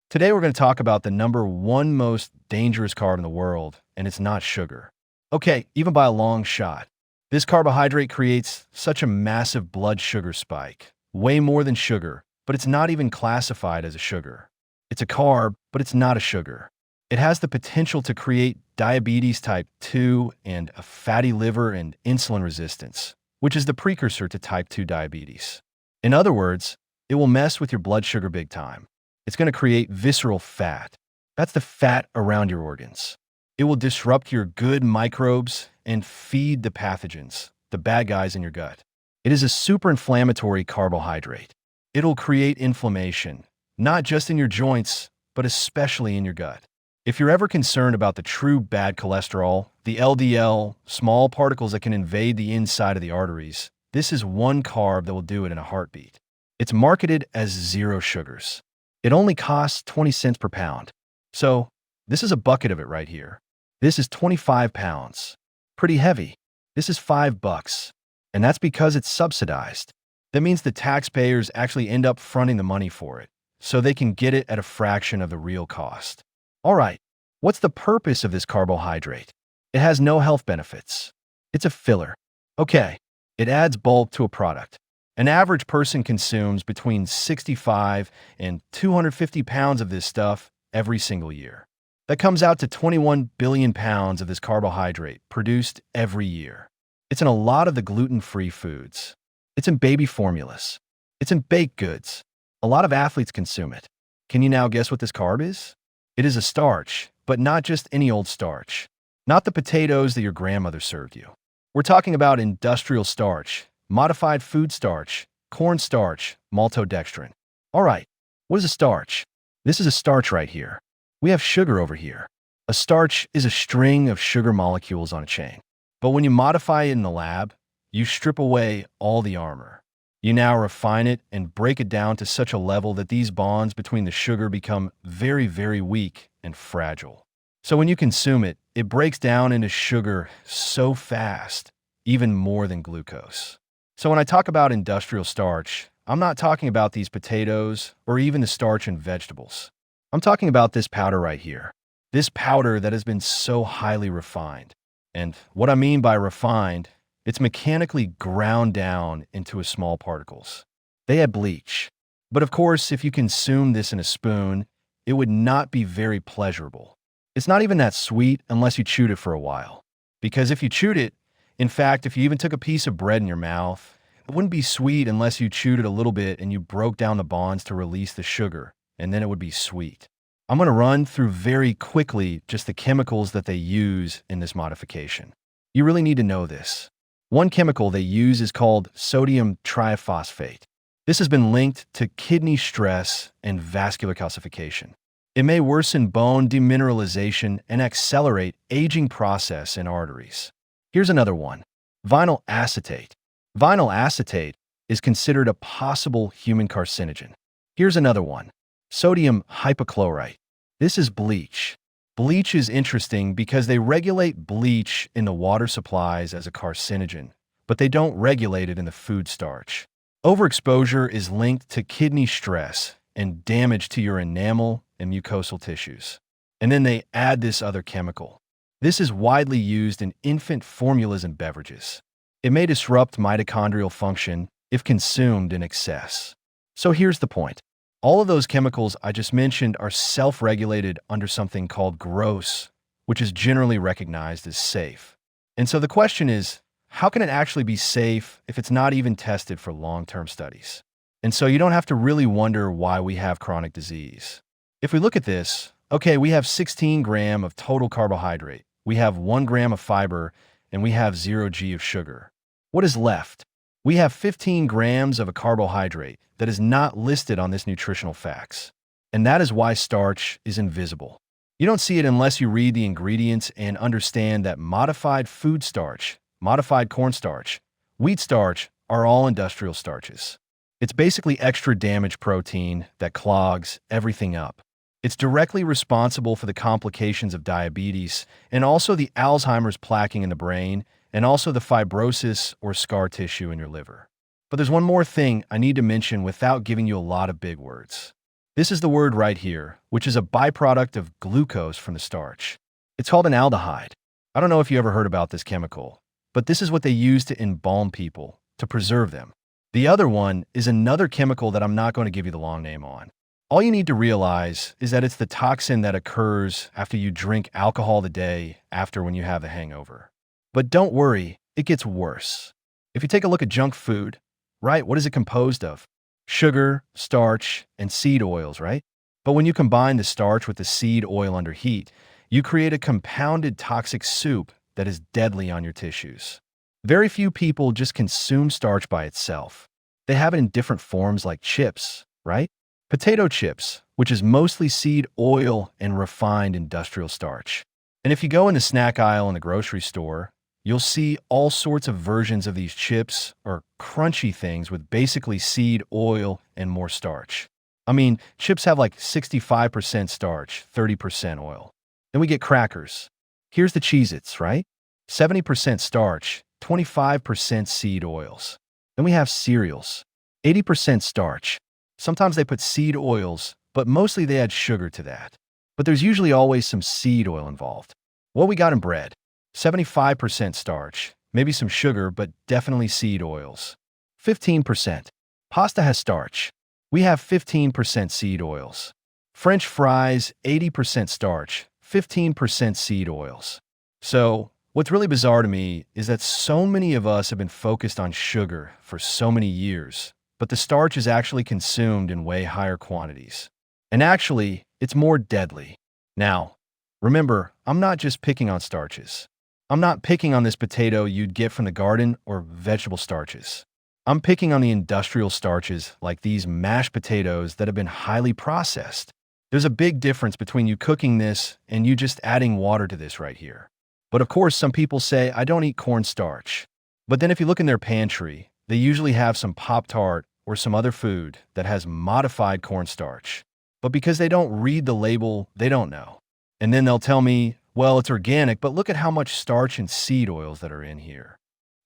Today we're going to talk about the number one most dangerous carb in the world, and it's not sugar. Okay, even by a long shot. This carbohydrate creates such a massive blood sugar spike, way more than sugar, but it's not even classified as a sugar. It's a carb, but it's not a sugar. It has the potential to create diabetes type 2 and a fatty liver and insulin resistance, which is the precursor to type 2 diabetes. In other words, it will mess with your blood sugar big time. It's going to create visceral fat. That's the fat around your organs. It will disrupt your good microbes and feed the pathogens, the bad guys in your gut. It is a super inflammatory carbohydrate. It'll create inflammation, not just in your joints, but especially in your gut. If you're ever concerned about the true bad cholesterol, the LDL, small particles that can invade the inside of the arteries, this is one carb that will do it in a heartbeat. It's marketed as zero sugars. It only costs 20 cents per pound. So, this is a bucket of it right here. This is 25 pounds. Pretty heavy. This is $5. And that's because it's subsidized. That means the taxpayers actually end up fronting the money for it, so they can get it at a fraction of the real cost. All right, what's the purpose of this carbohydrate? It has no health benefits. It's a filler. Okay, it adds bulk to a product. An average person consumes between 65 and 250 pounds of this stuff every single year. That comes out to 21 billion pounds of this carbohydrate produced every year. It's in a lot of the gluten-free foods. It's in baby formulas. It's in baked goods. A lot of athletes consume it. Can you now guess what this carb is? It is a starch, but not just any old starch. Not the potatoes that your grandmother served you. We're talking about industrial starch, modified food starch, cornstarch, maltodextrin. All right, what is a starch? This is a starch right here. We have sugar over here. A starch is a string of sugar molecules on a chain. But when you modify it in the lab, you strip away all the armor. You now refine it and break it down to such a level that these bonds between the sugar become very, very weak and fragile. So when you consume it, it breaks down into sugar so fast, even more than glucose. So when I talk about industrial starch, I'm not talking about these potatoes or even the starch in vegetables. I'm talking about this powder right here. This powder that has been so highly refined. And what I mean by refined, it's mechanically ground down into small particles. They add bleach. But of course, if you consume this in a spoon, it would not be very pleasurable. It's not even that sweet unless you chewed it for a while. Because if you chewed it, in fact, if you even took a piece of bread in your mouth, it wouldn't be sweet unless you chewed it a little bit and you broke down the bonds to release the sugar, and then it would be sweet. I'm going to run through very quickly just the chemicals that they use in this modification. You really need to know this. One chemical they use is called sodium triphosphate. This has been linked to kidney stress and vascular calcification. It may worsen bone demineralization and accelerate aging process in arteries. Here's another one, vinyl acetate. Vinyl acetate is considered a possible human carcinogen. Here's another one, sodium hypochlorite. This is bleach. Bleach is interesting because they regulate bleach in the water supplies as a carcinogen, but they don't regulate it in the food starch. Overexposure is linked to kidney stress and damage to your enamel and mucosal tissues. And then they add this other chemical. This is widely used in infant formulas and beverages. It may disrupt mitochondrial function if consumed in excess. So here's the point. All of those chemicals I just mentioned are self-regulated under something called GROSS, which is generally recognized as safe. And so the question is, how can it actually be safe if it's not even tested for long-term studies? And so you don't have to really wonder why we have chronic disease. If we look at this, okay, we have 16 grams of total carbohydrate. We have 1 gram of fiber, and we have 0 g of sugar. What is left? We have 15 grams of a carbohydrate that is not listed on this nutritional facts. And that is why starch is invisible. You don't see it unless you read the ingredients and understand that modified food starch, modified cornstarch, wheat starch are all industrial starches. It's basically extra damaged protein that clogs everything up. It's directly responsible for the complications of diabetes and also the Alzheimer's plaquing in the brain and also the fibrosis or scar tissue in your liver. But there's one more thing I need to mention without giving you a lot of big words. This is the word right here, which is a byproduct of glucose from the starch. It's called an aldehyde. I don't know if you ever heard about this chemical, but this is what they use to embalm people, to preserve them. The other one is another chemical that I'm not going to give you the long name on. All you need to realize is that it's the toxin that occurs after you drink alcohol the day after when you have a hangover. But don't worry, it gets worse. If you take a look at junk food, right, what is it composed of? Sugar, starch, and seed oils, right? But when you combine the starch with the seed oil under heat, you create a compounded toxic soup that is deadly on your tissues. Very few people just consume starch by itself. They have it in different forms like chips, right? Potato chips, which is mostly seed oil and refined industrial starch. And if you go in the snack aisle in the grocery store, you'll see all sorts of versions of these chips or crunchy things with basically seed oil and more starch. I mean, chips have like 65% starch, 30% oil. Then we get crackers. Here's the Cheez-Its, right? 70% starch, 25% seed oils. Then we have cereals, 80% starch. Sometimes they put seed oils, but mostly they add sugar to that. But there's usually always some seed oil involved. What we got in bread? 75% starch, maybe some sugar, but definitely seed oils. 15%. Pasta has starch. We have 15% seed oils. French fries, 80% starch, 15% seed oils. So, what's really bizarre to me is that so many of us have been focused on sugar for so many years, but the starch is actually consumed in way higher quantities. And actually, it's more deadly. Now, remember, I'm not just picking on starches. I'm not picking on this potato you'd get from the garden or vegetable starches. I'm picking on the industrial starches like these mashed potatoes that have been highly processed. There's a big difference between you cooking this and you just adding water to this right here. But of course, some people say, I don't eat cornstarch. But then if you look in their pantry, they usually have some Pop-Tart or some other food that has modified cornstarch. But because they don't read the label, they don't know. And then they'll tell me, well, it's organic, but look at how much starch and seed oils that are in here.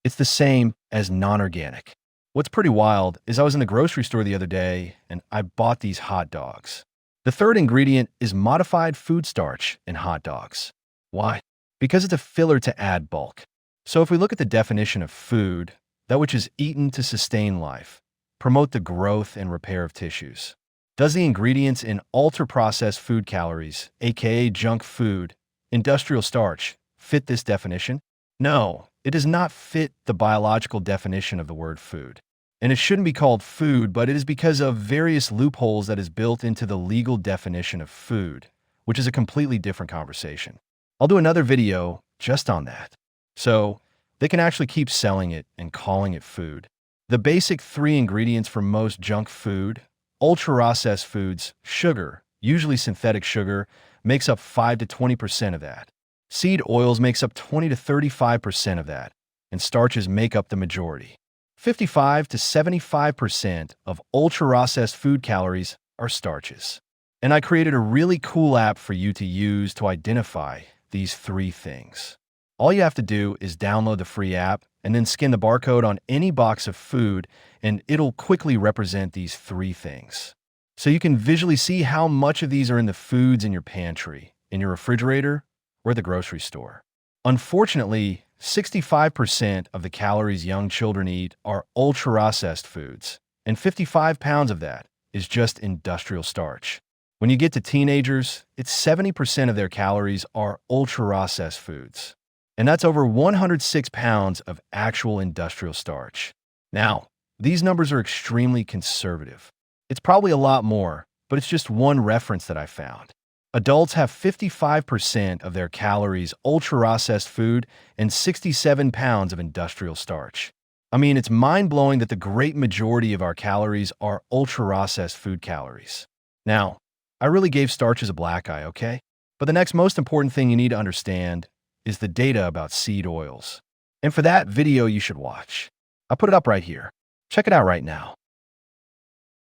It's the same as non-organic. What's pretty wild is I was in the grocery store the other day and I bought these hot dogs. The third ingredient is modified food starch in hot dogs. Why? Because it's a filler to add bulk. So if we look at the definition of food, that which is eaten to sustain life, promote the growth and repair of tissues. Does the ingredients in ultra-processed food calories, aka junk food, industrial starch, fit this definition? No, it does not fit the biological definition of the word food. And it shouldn't be called food, but it is because of various loopholes that is built into the legal definition of food, which is a completely different conversation. I'll do another video just on that. So they can actually keep selling it and calling it food. The basic 3 ingredients for most junk food, ultra-processed foods, sugar, usually synthetic sugar, makes up 5 to 20% of that. Seed oils makes up 20 to 35% of that, and starches make up the majority. 55 to 75% of ultra-processed food calories are starches. And I created a really cool app for you to use to identify these 3 things. All you have to do is download the free app and then scan the barcode on any box of food, and it'll quickly represent these 3 things. So you can visually see how much of these are in the foods in your pantry, in your refrigerator, or the grocery store. Unfortunately, 65% of the calories young children eat are ultra-processed foods, and 55 pounds of that is just industrial starch. When you get to teenagers, it's 70% of their calories are ultra-processed foods. And that's over 106 pounds of actual industrial starch. Now, these numbers are extremely conservative. It's probably a lot more, but it's just one reference that I found. Adults have 55% of their calories ultra-processed food and 67 pounds of industrial starch. I mean, it's mind-blowing that the great majority of our calories are ultra-processed food calories. Now, I really gave starches a black eye, okay? But the next most important thing you need to understand is the data about seed oils. And for that video you should watch. I'll put it up right here. Check it out right now.